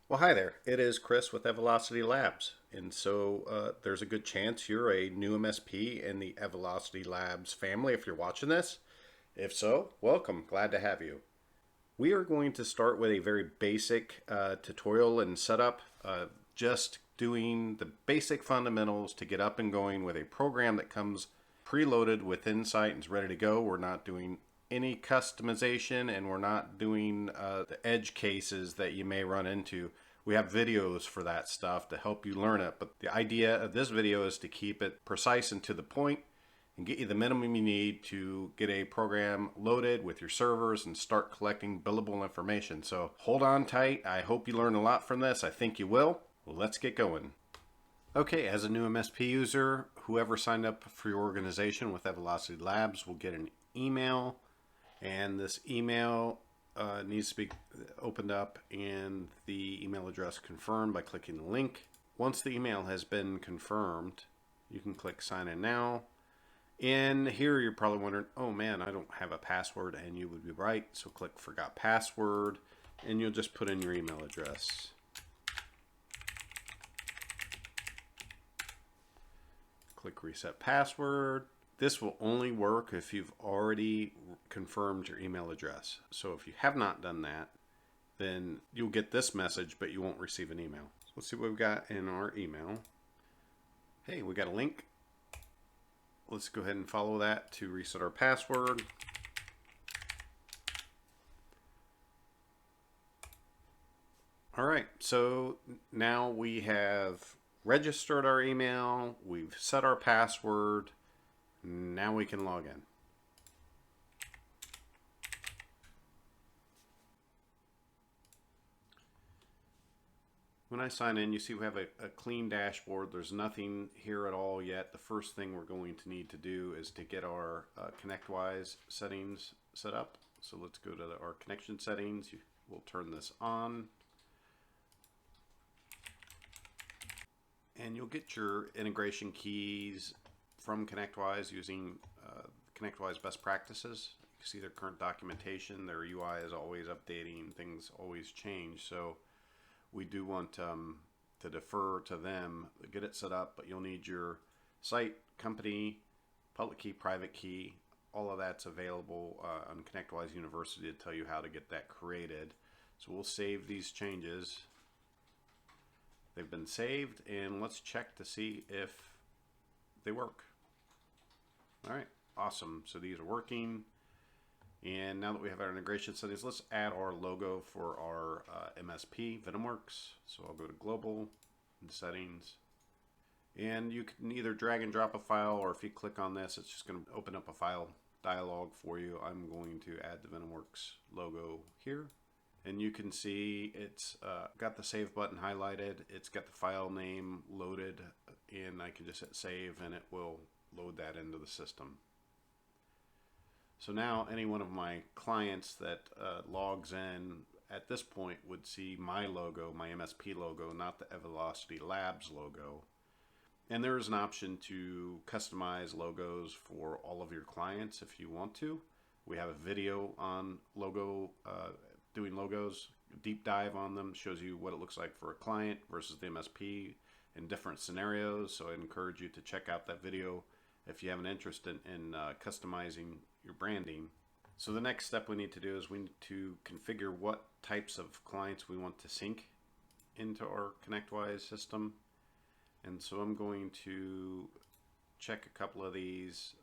Well, hi there. It is Chris with Evelocity Labs. And there's a good chance you're a new MSP in the Evelocity Labs family if you're watching this. If so, welcome. Glad to have you. We are going to start with a very basic tutorial and setup, just doing the basic fundamentals to get up and going with a program that comes preloaded with Insight and is ready to go. We're not doing any customization and we're not doing the edge cases that you may run into. We have videos for that stuff to help you learn it, but the idea of this video is to keep it precise and to the point and get you the minimum you need to get a program loaded with your servers and start collecting billable information. So hold on tight. I hope you learn a lot from this. I think you will. Let's get going. Okay, as a new MSP user, whoever signed up for your organization with Evelocity Labs will get an email, and this email needs to be opened up and the email address confirmed by clicking the link. Once the email has been confirmed, you can click sign in now. And here you're probably wondering, oh man, I don't have a password, and you would be right. So click forgot password and you'll just put in your email address. Click reset password. This will only work if you've already confirmed your email address. So if you have not done that, then you'll get this message, but you won't receive an email. So let's see what we've got in our email. Hey, we got a link. Let's go ahead and follow that to reset our password. All right, so now we have registered our email, we've set our password, now we can log in. When I sign in, you see we have a clean dashboard. There's nothing here at all yet. The first thing we're going to need to do is to get our ConnectWise settings set up. So let's go to our connection settings. We'll turn this on. And you'll get your integration keys from ConnectWise using ConnectWise best practices. You can see their current documentation. Their UI is always updating. Things always change. So we do want to defer to them, get it set up, but you'll need your site, company, public key, private key. All of that's available on ConnectWise University to tell you how to get that created. So we'll save these changes. They've been saved, and let's check to see if they work. All right, awesome. So these are working. And now that we have our integration settings, let's add our logo for our MSP, VenomWorks. So I'll go to Global and Settings. And you can either drag and drop a file, or if you click on this, it's just going to open up a file dialog for you. I'm going to add the VenomWorks logo here. And you can see it's got the save button highlighted. It's got the file name loaded, and I can just hit save and it will load that into the system. So now any one of my clients that logs in at this point would see my logo, my MSP logo, not the Evelocity Labs logo. And there is an option to customize logos for all of your clients if you want to. We have a video on doing logos, deep dive on them, shows you what it looks like for a client versus the MSP in different scenarios. So I encourage you to check out that video if you have an interest in customizing your branding. So the next step we need to do is we need to configure what types of clients we want to sync into our ConnectWise system. And so I'm going to check a couple of these.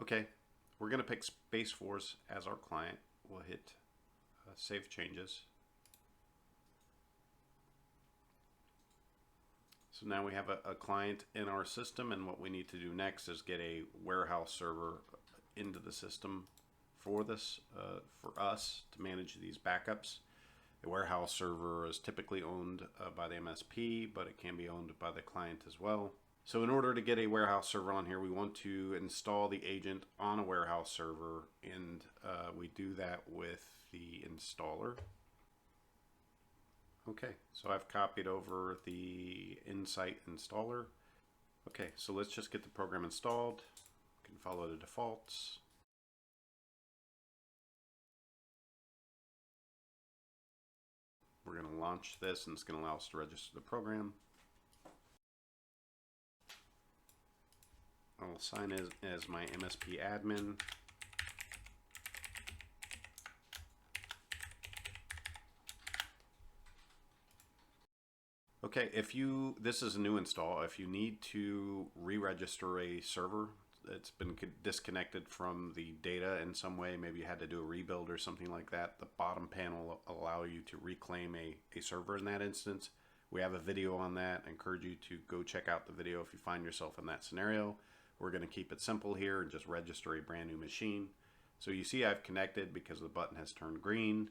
Okay, we're going to pick Spaceforce as our client. We'll hit Save Changes. So now we have a client in our system, and what we need to do next is get a warehouse server into the system for this, for us to manage these backups. A warehouse server is typically owned by the MSP, but it can be owned by the client as well. So in order to get a warehouse server on here, we want to install the agent on a warehouse server, and we do that with the installer. Okay, so I've copied over the Insight installer. Okay, so let's just get the program installed. You can follow the defaults. We're going to launch this and it's going to allow us to register the program. I'll sign as my MSP admin. Okay, this is a new install, if you need to re-register a server that's been disconnected from the data in some way, maybe you had to do a rebuild or something like that, the bottom panel will allow you to reclaim a server in that instance. We have a video on that. I encourage you to go check out the video if you find yourself in that scenario. We're going to keep it simple here and just register a brand new machine. So you see I've connected because the button has turned green.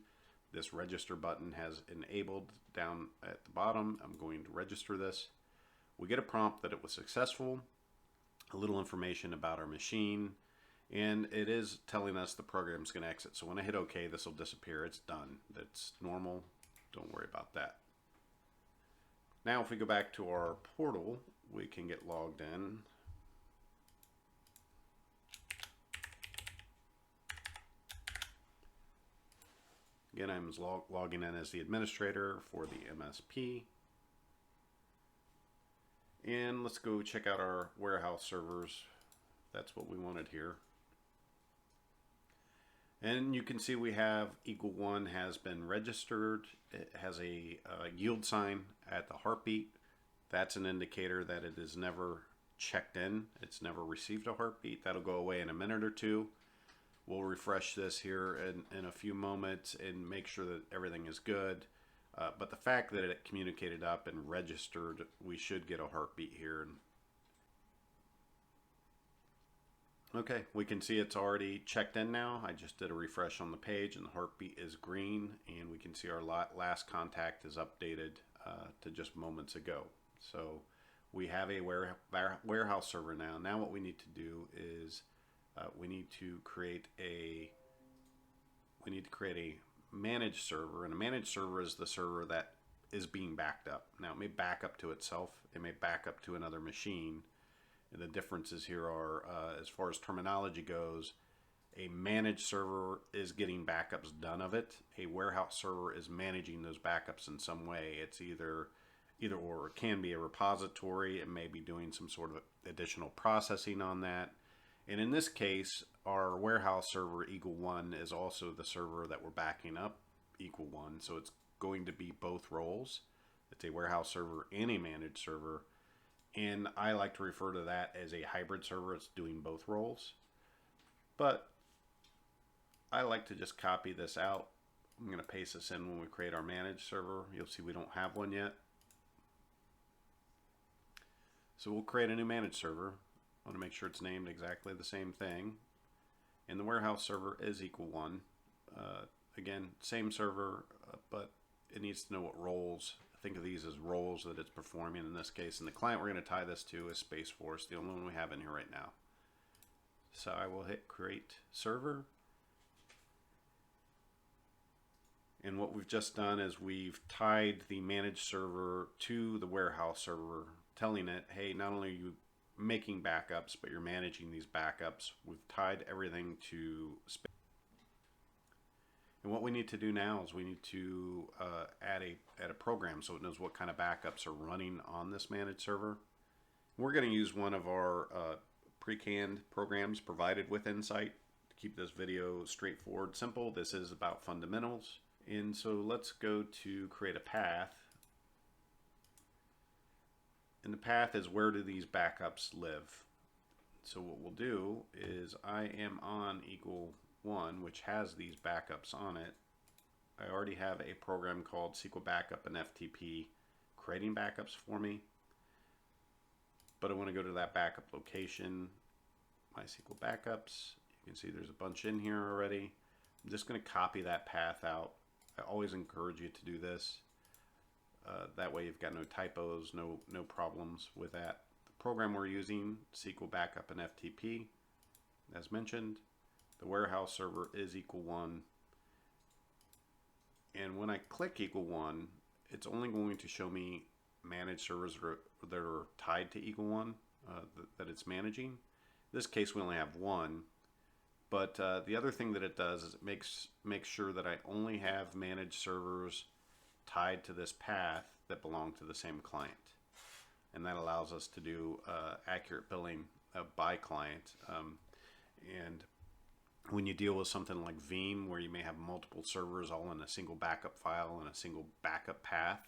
This register button has enabled down at the bottom. I'm going to register this. We get a prompt that it was successful, a little information about our machine, and it is telling us the program's going to exit. So when I hit OK, this will disappear. It's done. That's normal. Don't worry about that. Now if we go back to our portal, we can get logged in. Again, I'm logging in as the administrator for the MSP. And let's go check out our warehouse servers. That's what we wanted here. And you can see we have =1 has been registered. It has a yield sign at the heartbeat. That's an indicator that it is never checked in. It's never received a heartbeat. That'll go away in a minute or two. We'll refresh this here in a few moments and make sure that everything is good. But the fact that it communicated up and registered, we should get a heartbeat here. Okay, we can see it's already checked in now. I just did a refresh on the page and the heartbeat is green, and we can see our last contact is updated to just moments ago. So we have a warehouse server now. Now what we need to do is we need to create a managed server, and a managed server is the server that is being backed up. Now it may back up to itself, it may back up to another machine, and the differences here are as far as terminology goes, a managed server is getting backups done of it. A warehouse server is managing those backups in some way. It's either or. It can be a repository, it may be doing some sort of additional processing on that. And in this case, our warehouse server =1 is also the server that we're backing up =1. So it's going to be both roles. It's a warehouse server and a managed server. And I like to refer to that as a hybrid server. It's doing both roles. But I like to just copy this out. I'm going to paste this in when we create our managed server. You'll see we don't have one yet. So we'll create a new managed server. I want to make sure it's named exactly the same thing. And the warehouse server is =1. Again, same server, but it needs to know what roles. Think of these as roles that it's performing in this case. And the client we're going to tie this to is Spaceforce, the only one we have in here right now. So I will hit create server. And what we've just done is we've tied the managed server to the warehouse server, telling it, hey, not only are you making backups, but you're managing these backups. We've tied everything to Spaceforce. And what we need to do now is we need to add a program so it knows what kind of backups are running on this managed server. We're going to use one of our pre-canned programs provided with Insight to keep this video straightforward, simple. This is about fundamentals. And so let's go to create a path. And the path is where do these backups live. So what we'll do is I am on =1, which has these backups on it. I already have a program called SQL Backup and FTP creating backups for me. But I want to go to that backup location, MySQL Backups. You can see there's a bunch in here already. I'm just going to copy that path out. I always encourage you to do this. That way you've got no typos, no problems with that. The program we're using, SQL Backup and FTP, as mentioned. The warehouse server is =1. And when I click =1, it's only going to show me managed servers that are tied to =1. that it's managing. In this case, we only have one. But the other thing that it does is it makes sure that I only have managed servers tied to this path that belong to the same client. And that allows us to do accurate billing by client. And when you deal with something like Veeam, where you may have multiple servers all in a single backup file and a single backup path,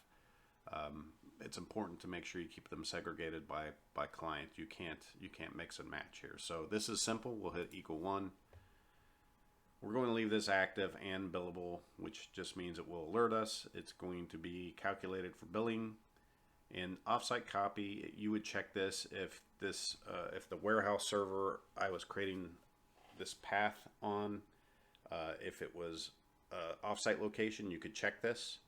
it's important to make sure you keep them segregated by client. You can't mix and match here. So this is simple. We'll hit =1. We're going to leave this active and billable, which just means it will alert us. It's going to be calculated for billing. In offsite copy, you would check this if the warehouse server I was creating this path on, if it was offsite location, you could check this.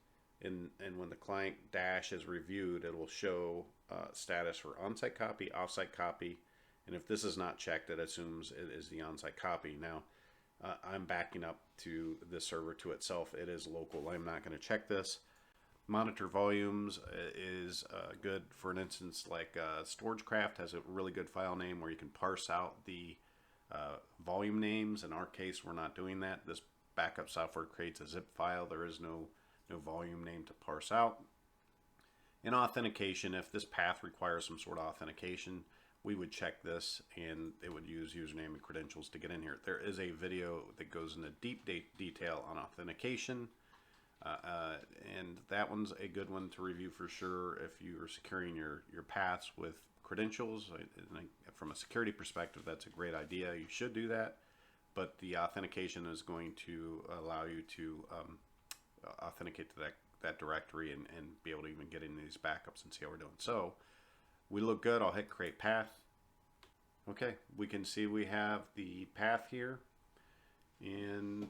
And when the client dash is reviewed, it will show status for onsite copy, offsite copy, and if this is not checked, it assumes it is the onsite copy. Now, I'm backing up to this server to itself. It is local. I'm not going to check this. Monitor volumes is good for an instance like StorageCraft has a really good file name where you can parse out the volume names. In our case, we're not doing that. This backup software creates a zip file. There is no volume name to parse out. In authentication, if this path requires some sort of authentication, we would check this and it would use username and credentials to get in here. There is a video that goes into deep detail on authentication, and that one's a good one to review for sure if you are securing your paths with credentials. From a security perspective, that's a great idea. You should do that, but the authentication is going to allow you to authenticate to that directory and be able to even get into these backups and see how we're doing. So we look good. I'll hit create path. Okay, we can see we have the path here, and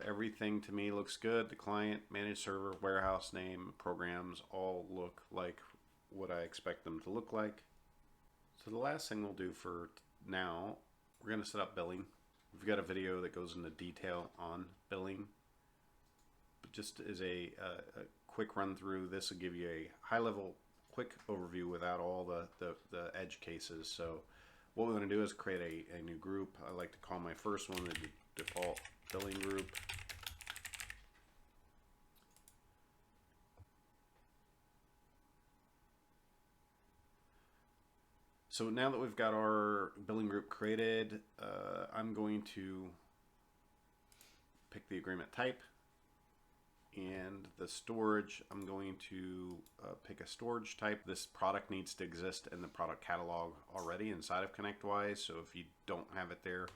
everything to me looks good. The client, managed server, warehouse name, programs all look like what I expect them to look like. So the last thing we'll do for now, we're going to set up billing. We've got a video that goes into detail on billing. But just as a quick run through, this will give you a high level quick overview without all the edge cases. So what we're going to do is create a new group. I like to call my first one the default billing group. So now that we've got our billing group created, I'm going to pick the agreement type. And the storage, I'm going to pick a storage type. This product needs to exist in the product catalog already inside of ConnectWise. So if you don't have it there,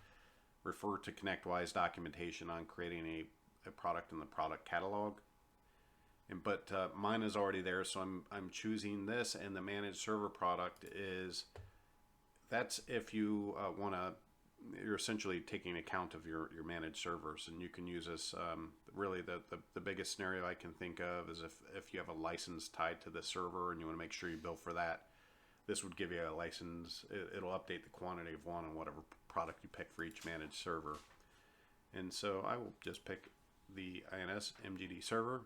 refer to ConnectWise documentation on creating a product in the product catalog. But mine is already there, so I'm choosing this, and the managed server product that's if you want to. You're essentially taking account of your managed servers, and you can use this. Really, the biggest scenario I can think of is if you have a license tied to the server and you want to make sure you bill for that. This would give you a license. It'll update the quantity of one on whatever product you pick for each managed server. And so I will just pick the INS MGD server.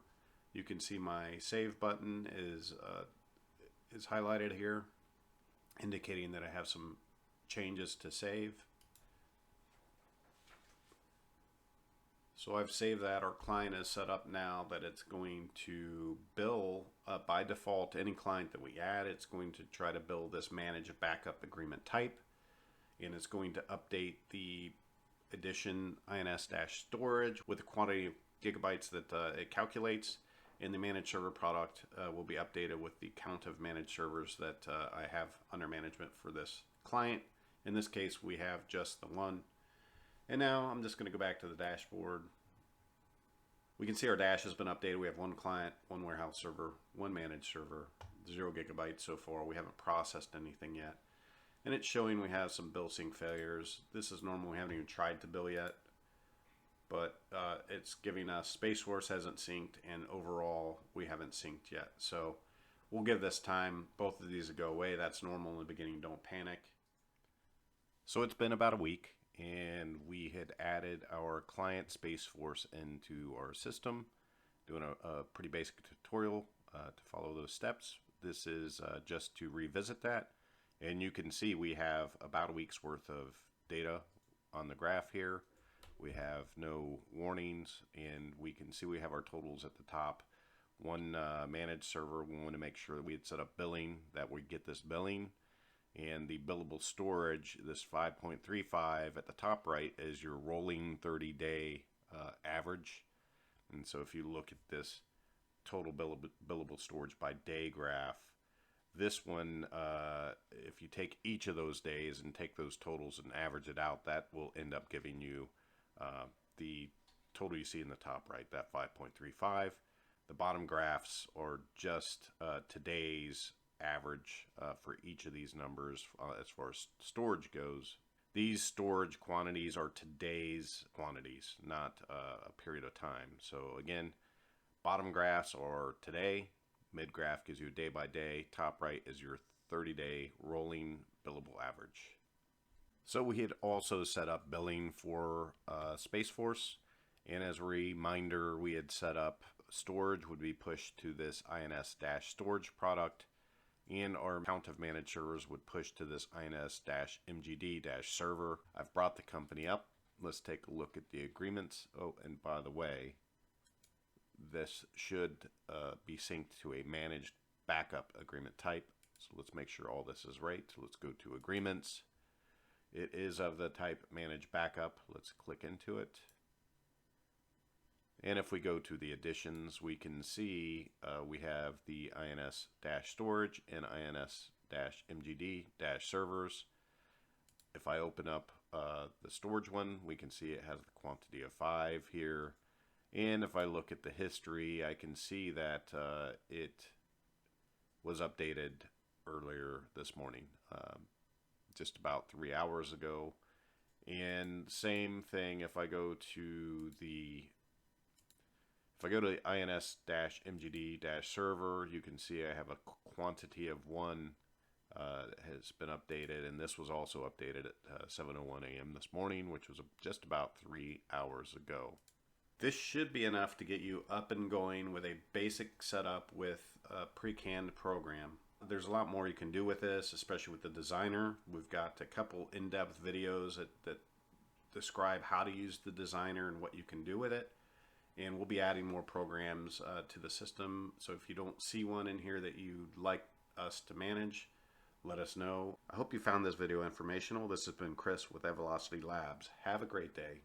You can see my save button is highlighted here, indicating that I have some changes to save. So I've saved that. Our client is set up now that it's going to bill by default any client that we add. It's going to try to bill this manage backup agreement type, and it's going to update the edition INS-storage with the quantity of gigabytes that it calculates, and the managed server product will be updated with the count of managed servers that I have under management for this client. In this case, we have just the one. And now I'm just going to go back to the dashboard. We can see our dash has been updated. We have one client, one warehouse server, one managed server, 0 gigabytes so far. We haven't processed anything yet. And it's showing we have some bill sync failures. This is normal. We haven't even tried to bill yet. But it's giving us Spaceforce hasn't synced, and overall we haven't synced yet. So we'll give this time. Both of these will go away. That's normal in the beginning. Don't panic. So it's been about a week, and we had added our client Spaceforce into our system, doing a pretty basic tutorial to follow those steps. This is just to revisit that And you can see we have about a week's worth of data on the graph here. We have no warnings, and we can see we have our totals at the top. One managed server, we want to make sure that we had set up billing, that we get this billing. And the billable storage, this 5.35 at the top right, is your rolling 30-day average. And so if you look at this total billable storage by day graph, this one, if you take each of those days and take those totals and average it out, that will end up giving you the total you see in the top right, that 5.35. The bottom graphs are just today's average for each of these numbers as far as storage goes. These storage quantities are today's quantities, not a period of time. So again, bottom graphs are today, mid graph gives you a day by day, top right is your 30-day rolling billable average. So we had also set up billing for Space Force, and as a reminder, we had set up storage would be pushed to this INS-storage product, and our count of managed servers would push to this INS-MGD-server. I've brought the company up. Let's take a look at the agreements. Oh, and by the way, this should be synced to a managed backup agreement type. So let's make sure all this is right. So let's go to agreements. It is of the type managed backup. Let's click into it. And if we go to the additions, we can see we have the INS-storage and INS-MGD-servers. If I open up the storage one, we can see it has the quantity of 5 here. And if I look at the history, I can see that it was updated earlier this morning, just about 3 hours ago. And same thing if I go to the INS-MGD-server, you can see I have a quantity of 1 has been updated, and this was also updated at 7:01 a.m. this morning, which was just about 3 hours ago. This should be enough to get you up and going with a basic setup with a pre-canned program. There's a lot more you can do with this, especially with the designer. We've got a couple in-depth videos that describe how to use the designer and what you can do with it. And we'll be adding more programs to the system. So if you don't see one in here that you'd like us to manage, let us know. I hope you found this video informational. This has been Chris with Evelocity Labs. Have a great day.